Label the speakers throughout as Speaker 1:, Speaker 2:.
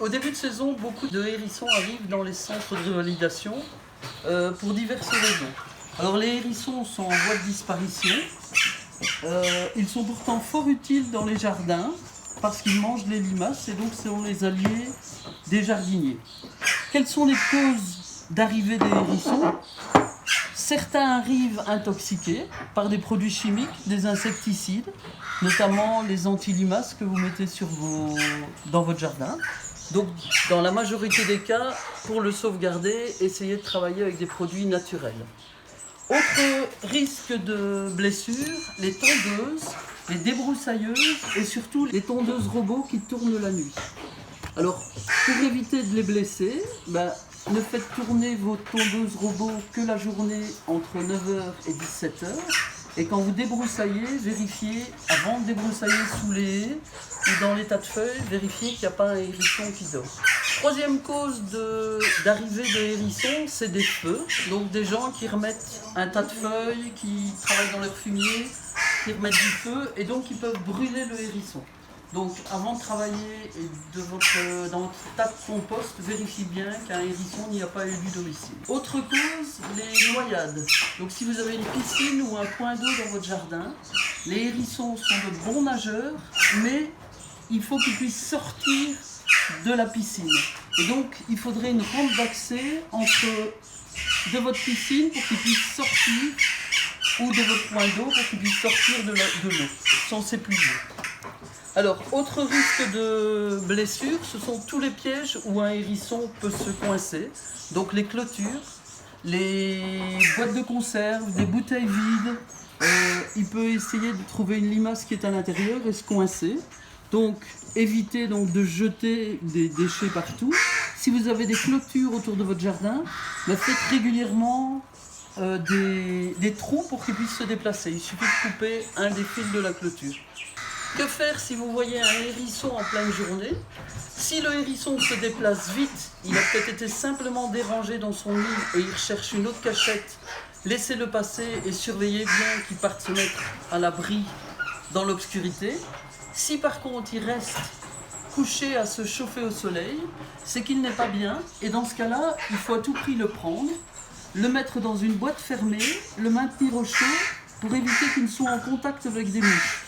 Speaker 1: Au début de saison, beaucoup de hérissons arrivent dans les centres de validation pour diverses raisons. Alors les hérissons sont en voie de disparition. Ils sont pourtant fort utiles dans les jardins parce qu'ils mangent les limaces et donc sont les alliés des jardiniers. Quelles sont les causes d'arrivée des hérissons ? Certains arrivent intoxiqués par des produits chimiques, des insecticides, notamment les anti-limaces que vous mettez dans votre jardin. Donc, dans la majorité des cas, pour le sauvegarder, essayez de travailler avec des produits naturels. Autre risque de blessure, les tondeuses, les débroussailleuses et surtout les tondeuses robots qui tournent la nuit. Alors, pour éviter de les blesser, ne faites tourner vos tondeuses robots que la journée entre 9h et 17h. Et quand vous débroussaillez, vérifiez, avant de débroussailler sous les haies ou dans les tas de feuilles, vérifiez qu'il n'y a pas un hérisson qui dort. Troisième cause d'arrivée de hérissons, c'est des feux. Donc des gens qui remettent un tas de feuilles, qui travaillent dans leur fumier, qui remettent du feu et donc ils peuvent brûler le hérisson. Donc avant de travailler dans votre tas de compost, vérifiez bien qu'un hérisson n'y a pas eu du domicile. Autre cause, les noyades. Donc si vous avez une piscine ou un point d'eau dans votre jardin, les hérissons sont de bons nageurs, mais il faut qu'ils puissent sortir de la piscine. Et donc il faudrait une rampe d'accès de votre piscine pour qu'ils puissent sortir, ou de votre point d'eau pour qu'ils puissent sortir de l'eau, sans s'épuiser. Alors, autre risque de blessure, ce sont tous les pièges où un hérisson peut se coincer. Donc les clôtures, les boîtes de conserve, des bouteilles vides. Il peut essayer de trouver une limace qui est à l'intérieur et se coincer. Donc, évitez de jeter des déchets partout. Si vous avez des clôtures autour de votre jardin, faites régulièrement des trous pour qu'ils puissent se déplacer. Il suffit de couper un des fils de la clôture. Que faire si vous voyez un hérisson en pleine journée ? Si le hérisson se déplace vite, il a peut-être été simplement dérangé dans son nid et il recherche une autre cachette. Laissez-le passer et surveillez bien qu'il parte se mettre à l'abri dans l'obscurité. Si par contre il reste couché à se chauffer au soleil, c'est qu'il n'est pas bien et dans ce cas-là, il faut à tout prix le prendre, le mettre dans une boîte fermée, le maintenir au chaud pour éviter qu'il ne soit en contact avec des mouches.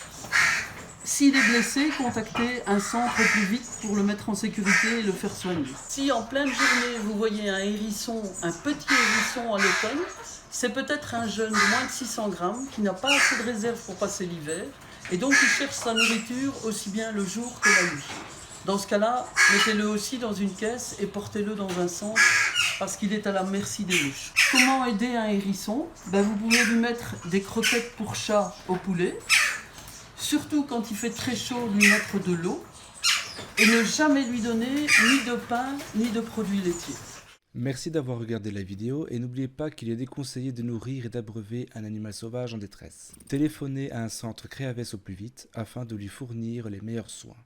Speaker 1: S'il est blessé, contactez un centre au plus vite pour le mettre en sécurité et le faire soigner. Si en pleine journée vous voyez un petit hérisson à l'automne, c'est peut-être un jeune de moins de 600 grammes qui n'a pas assez de réserve pour passer l'hiver et donc il cherche sa nourriture aussi bien le jour que la nuit. Dans ce cas-là, mettez-le aussi dans une caisse et portez-le dans un centre parce qu'il est à la merci des mouches. Comment aider un hérisson ? Vous pouvez lui mettre des croquettes pour chat au poulet. Surtout quand il fait très chaud, lui mettre de l'eau et ne jamais lui donner ni de pain ni de produits laitiers.
Speaker 2: Merci d'avoir regardé la vidéo et n'oubliez pas qu'il est déconseillé de nourrir et d'abreuver un animal sauvage en détresse. Téléphonez à un centre Créaves au plus vite afin de lui fournir les meilleurs soins.